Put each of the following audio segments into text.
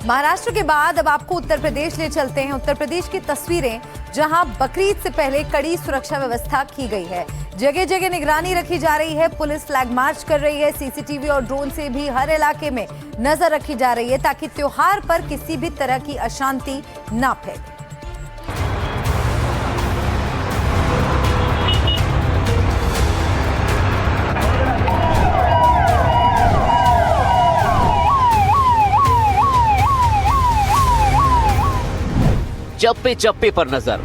महाराष्ट्र के बाद अब आपको उत्तर प्रदेश ले चलते हैं। उत्तर प्रदेश की तस्वीरें जहां बकरीद से पहले कड़ी सुरक्षा व्यवस्था की गई है। जगह जगह निगरानी रखी जा रही है, पुलिस फ्लैग मार्च कर रही है, सीसीटीवी और ड्रोन से भी हर इलाके में नजर रखी जा रही है ताकि त्योहार पर किसी भी तरह की अशांति ना फैले। चप्पे चप्पे पर नजर,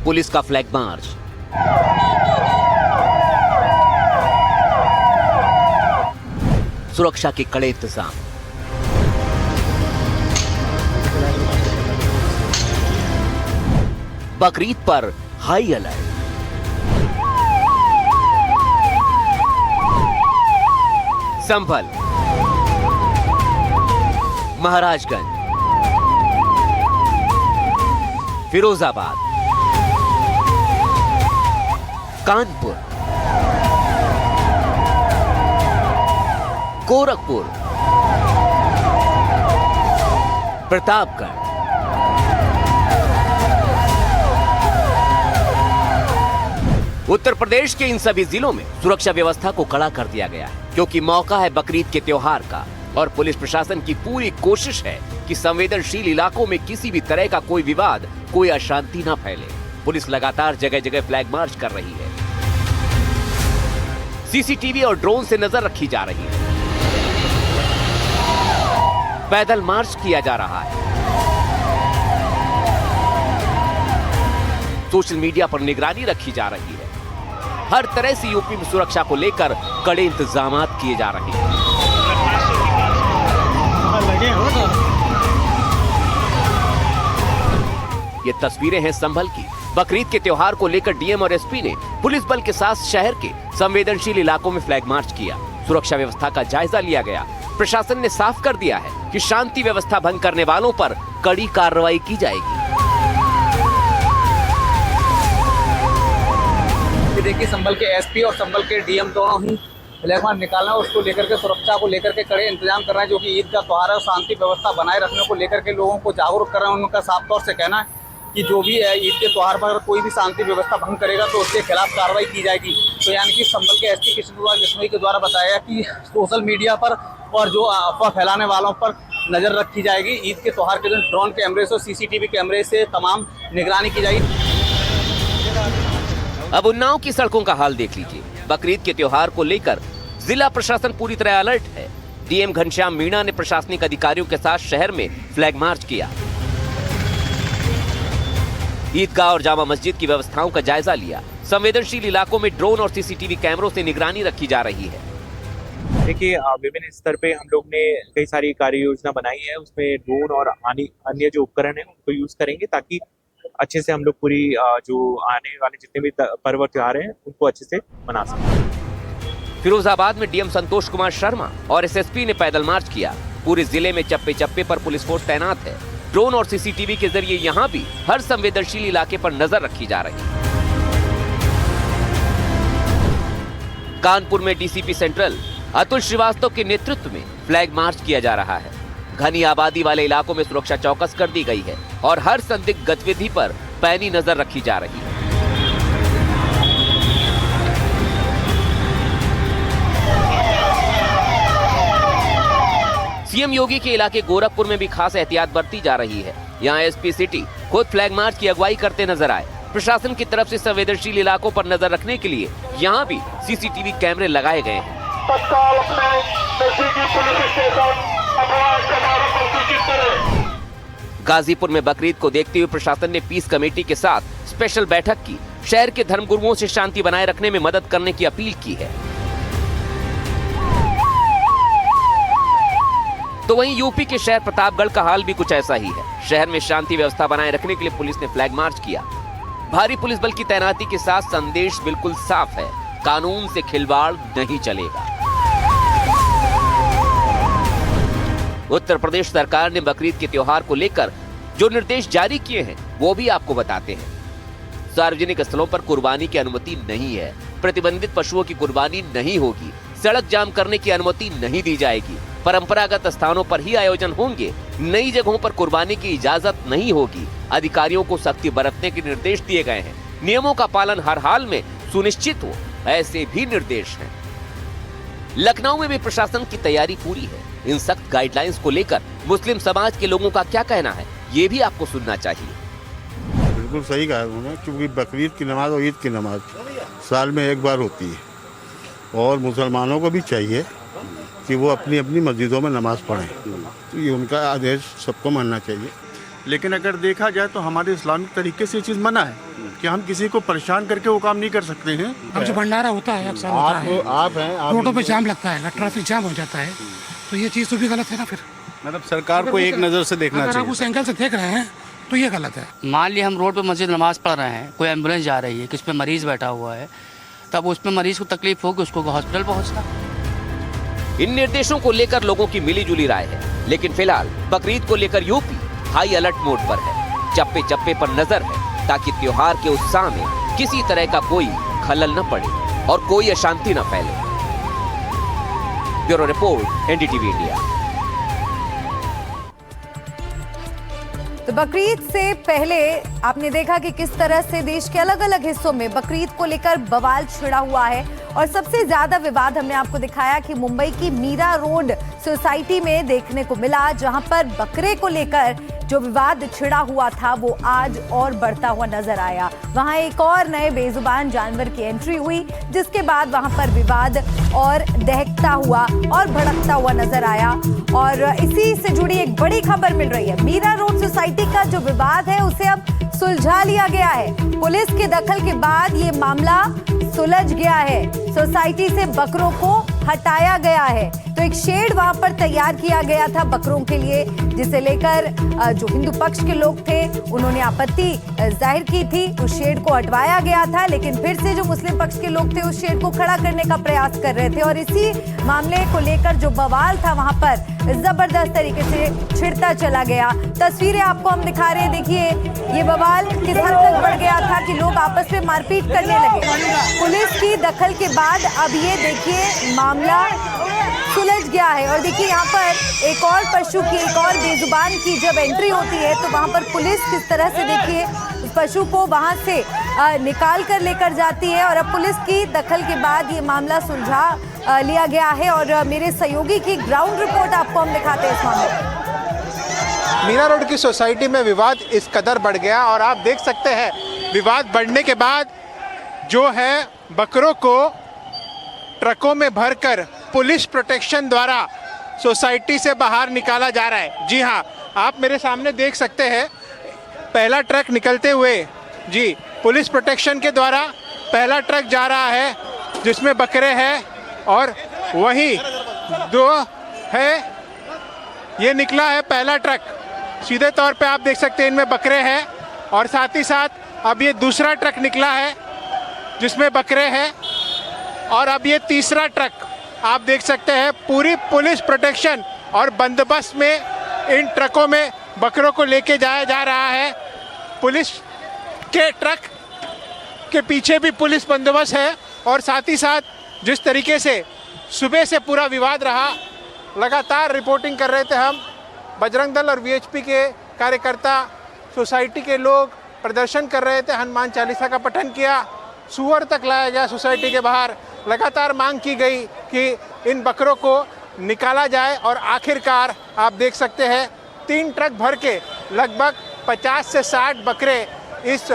पुलिस का फ्लैग मार्च, सुरक्षा के कड़े इंतजाम, बकरीद पर हाई अलर्ट। संभल, महाराजगंज, फिरोजाबाद, कानपुर, गोरखपुर, प्रतापगढ़, उत्तर प्रदेश के इन सभी जिलों में सुरक्षा व्यवस्था को कड़ा कर दिया गया है, क्योंकि मौका है बकरीद के त्योहार का और पुलिस प्रशासन की पूरी कोशिश है कि संवेदनशील इलाकों में किसी भी तरह का कोई विवाद, कोई अशांति न फैले। पुलिस लगातार जगह जगह फ्लैग मार्च कर रही है, सीसीटीवी और ड्रोन से नजर रखी जा रही है, पैदल मार्च किया जा रहा है, सोशल मीडिया पर निगरानी रखी जा रही है। हर तरह से यूपी में सुरक्षा को लेकर कड़े इंतजाम किए जा रहे हैं। ये तस्वीरें हैं संभल की। बकरीद के त्योहार को लेकर डीएम और एसपी ने पुलिस बल के साथ शहर के संवेदनशील इलाकों में फ्लैग मार्च किया। सुरक्षा व्यवस्था का जायजा लिया गया। प्रशासन ने साफ कर दिया है कि शांति व्यवस्था भंग करने वालों पर कड़ी कार्रवाई की जाएगी। देखिए, संभल के एसपी और संभल के डीएम दोनों ही फ्लैग मार्च निकालना है, उसको लेकर के सुरक्षा को लेकर के कड़े इंतजाम कर रहे हैं। जो कि ईद का त्योहार है, शांति व्यवस्था बनाए रखने को लेकर के लोगों को जागरूक कर रहे हैं। उनका साफ तौर से कहना है कि जो भी है ईद के त्योहार पर कोई भी शांति व्यवस्था भंग करेगा तो उसके खिलाफ कार्रवाई की जाएगी। तो यानी कि संभल के एसपी कृष्ण कुमार बिश्नोई के द्वारा बताया कि सोशल मीडिया पर और जो अफवाह फैलाने वालों पर नजर रखी जाएगी। ईद के त्योहार के दिन ड्रोन कैमरे से, सीसीटीवी कैमरे से तमाम निगरानी की जाएगी। अब उन्नाव की सड़कों का हाल देख लीजिए। बकरीद के त्योहार को लेकर जिला प्रशासन पूरी तरह अलर्ट है। डीएम घनश्याम मीणा ने प्रशासनिक अधिकारियों के साथ शहर में फ्लैग मार्च किया, ईदगाह और जामा मस्जिद की व्यवस्थाओं का जायजा लिया। संवेदनशील इलाकों में ड्रोन और सीसीटीवी कैमरों से निगरानी रखी जा रही है। देखिए, विभिन्न स्तर पे हम लोग ने कई सारी कार्य योजना बनाई है। उसमें ड्रोन और अन्य जो उपकरण है उनको यूज करेंगे ताकि अच्छे से हम लोग पूरी जो आने वाले जितने भी पर्व त्योहार हैं उनको अच्छे से मना सकें। फिरोजाबाद में डीएम संतोष कुमार शर्मा और एसएसपी ने पैदल मार्च किया। पूरे जिले में चप्पे चप्पे पर पुलिस फोर्स तैनात है। ड्रोन और सीसीटीवी के जरिए यहां भी हर संवेदनशील इलाके पर नजर रखी जा रही है। कानपुर में डीसीपी सेंट्रल अतुल श्रीवास्तव के नेतृत्व में फ्लैग मार्च किया जा रहा है। घनी आबादी वाले इलाकों में सुरक्षा चौकस कर दी गई है और हर संदिग्ध गतिविधि पर पैनी नजर रखी जा रही है। सीएम योगी के इलाके गोरखपुर में भी खास एहतियात बरती जा रही है। यहाँ एसपी सिटी खुद फ्लैग मार्च की अगुवाई करते नजर आए। प्रशासन की तरफ से संवेदनशील इलाकों पर नजर रखने के लिए यहाँ भी सीसीटीवी कैमरे लगाए गए हैं। गाजीपुर में बकरीद को देखते हुए प्रशासन ने पीस कमेटी के साथ स्पेशल बैठक की। शहर के धर्मगुरुओं से शांति बनाए रखने में मदद करने की अपील की है। तो वहीं यूपी के शहर प्रतापगढ़ का हाल भी कुछ ऐसा ही है। शहर में शांति व्यवस्था बनाए रखने के लिए पुलिस ने फ्लैग मार्च किया। भारी पुलिस बल की तैनाती के साथ संदेश बिल्कुल साफ है, कानून से खिलवाड़ नहीं चलेगा। उत्तर प्रदेश सरकार ने बकरीद के त्योहार को लेकर जो निर्देश जारी किए हैं वो भी आपको बताते हैं। सार्वजनिक स्थलों पर कुर्बानी की अनुमति नहीं है। प्रतिबंधित पशुओं की कुर्बानी नहीं होगी। सड़क जाम करने की अनुमति नहीं दी जाएगी। परंपरागत स्थानों पर ही आयोजन होंगे। नई जगहों पर कुर्बानी की इजाजत नहीं होगी। अधिकारियों को सख्ती बरतने के निर्देश दिए गए हैं। नियमों का पालन हर हाल में सुनिश्चित हो, ऐसे भी निर्देश हैं। लखनऊ में भी प्रशासन की तैयारी पूरी है। इन सख्त गाइडलाइंस को लेकर मुस्लिम समाज के लोगों का क्या कहना है, ये भी आपको सुनना चाहिए। बिल्कुल सही कहा उन्होंने, क्योंकि बकरीद की नमाज और ईद की नमाज साल में एक बार होती है और मुसलमानों को भी चाहिए कि वो अपनी अपनी मस्जिदों में नमाज पढ़ें। तो ये उनका आदेश सबको मानना चाहिए। लेकिन अगर देखा जाए तो हमारे इस्लामिक तरीके से ये चीज़ मना है कि हम किसी को परेशान करके वो काम नहीं कर सकते हैं। अब जो भंडारा होता है अक्सर होता है, आप हैं, रोडों पे जाम लगता है, ट्रैफिक जाम हो जाता है, तो ये चीज़ तो भी गलत है ना। फिर मतलब सरकार को एक नज़र से देखना अगर आप चाहिए। उस एंगल से देख रहे हैं तो ये गलत है। मान लिया हम रोड पे मस्जिद नमाज पढ़ रहे हैं, कोई एम्बुलेंस जा रही है, किस पे मरीज बैठा हुआ है, तब उसमें मरीज को तकलीफ होगी, उसको हॉस्पिटल पहुंचना। इन निर्देशों को लेकर लोगों की मिलीजुली राय है, लेकिन फिलहाल बकरीद को लेकर यूपी हाई अलर्ट मोड पर है। चप्पे चप्पे पर नजर है ताकि त्योहार के उत्साह में किसी तरह का कोई खलल न पड़े और कोई अशांति न फैले। Bureau report, NDTV India. तो बकरीद से पहले आपने देखा कि किस तरह से देश के अलग अलग हिस्सों में बकरीद को लेकर बवाल छिड़ा हुआ है और सबसे ज्यादा विवाद हमने आपको दिखाया कि मुंबई की मीरा रोड सोसाइटी में देखने को मिला, जहां पर बकरे को लेकर जो विवाद छिड़ा हुआ था वो आज और बढ़ता हुआ नजर आया। वहां एक और नए बेजुबान जानवर की एंट्री हुई, जिसके बाद वहां पर विवाद और दहकता हुआ और भड़कता हुआ नजर आया। और इसी से जुड़ी एक बड़ी खबर मिल रही है। मीरा रोड सोसाइटी का जो विवाद है उसे अब सुलझा लिया गया है। पुलिस के दखल के बाद ये मामला सुलझ गया है। सोसाइटी से बकरों को हटाया गया है। तो एक शेड वहां पर तैयार किया गया था बकरों के लिए, जिसे लेकर जो हिंदू पक्ष के लोग थे उन्होंने आपत्ति जाहिर की थी। उस शेड को हटवाया गया था, लेकिन फिर से जो मुस्लिम पक्ष के लोग थे उस शेड को खड़ा करने का प्रयास कर रहे थे और इसी मामले को लेकर जो बवाल था वहां पर जबरदस्त तरीके से छिड़ता चला गया। तस्वीरें आपको हम दिखा रहे हैं। देखिए ये बवाल किस हद तक बढ़ गया था कि लोग आपस में मारपीट करने लगे। पुलिस की दखल के बाद अब ये देखिए मामला सुलझ गया है। और देखिए यहाँ पर एक और पशु की, एक और बेजुबान की जब एंट्री होती है तो वहाँ पर पुलिस किस तरह से देखिए उस पशु को वहाँ से निकाल कर लेकर जाती है। और अब पुलिस की दखल के बाद ये मामला सुलझा लिया गया है। और मेरे सहयोगी की ग्राउंड रिपोर्ट आपको हम दिखाते हैं इस मामले में। मीरा रोड की सोसाइटी में विवाद इस कदर बढ़ गया और आप देख सकते हैं विवाद बढ़ने के बाद जो है बकरों को ट्रकों में भरकर पुलिस प्रोटेक्शन द्वारा सोसाइटी से बाहर निकाला जा रहा है। जी हाँ, आप मेरे सामने देख सकते हैं पहला ट्रक निकलते हुए, जी पुलिस प्रोटेक्शन के द्वारा पहला ट्रक जा रहा है जिसमें बकरे हैं और वहीं दो है। ये निकला है पहला ट्रक, सीधे तौर पे आप देख सकते हैं इनमें बकरे हैं और साथ ही साथ अब ये दूसरा ट्रक निकला है जिसमें बकरे हैं और अब ये तीसरा ट्रक आप देख सकते हैं पूरी पुलिस प्रोटेक्शन और बंदोबस्त में इन ट्रकों में बकरों को लेके जाया जा रहा है। पुलिस के ट्रक के पीछे भी पुलिस बंदोबस्त है और साथ ही साथ जिस तरीके से सुबह से पूरा विवाद रहा, लगातार रिपोर्टिंग कर रहे थे हम, बजरंग दल और वीएचपी के कार्यकर्ता, सोसाइटी के लोग प्रदर्शन कर रहे थे, हनुमान चालीसा का पठन किया, सुअर तक लाया गया सोसाइटी के बाहर। लगातार मांग की गई कि इन बकरों को निकाला जाए और आखिरकार आप देख सकते हैं 3 ट्रक भर के लगभग 50 से 60 बकरे इस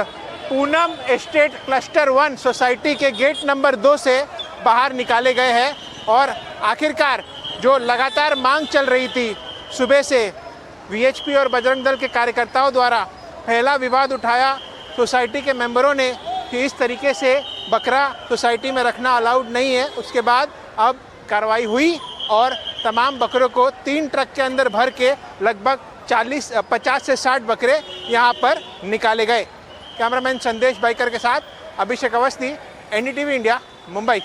पूनम एस्टेट क्लस्टर 1 सोसाइटी के गेट नंबर 2 से बाहर निकाले गए हैं। और आखिरकार जो लगातार मांग चल रही थी सुबह से, वीएचपी और बजरंग दल के कार्यकर्ताओं द्वारा पहला विवाद उठाया सोसाइटी के मेंबरों ने कि इस तरीके से बकरा सोसाइटी में रखना अलाउड नहीं है। उसके बाद अब कार्रवाई हुई और तमाम बकरों को 3 ट्रक के अंदर भर के लगभग 50 से 60 बकरे यहाँ पर निकाले गए। कैमरामैन संदेश बाइकर के साथ अभिषेक अवस्थी, एनडीटीवी इंडिया, मुंबई।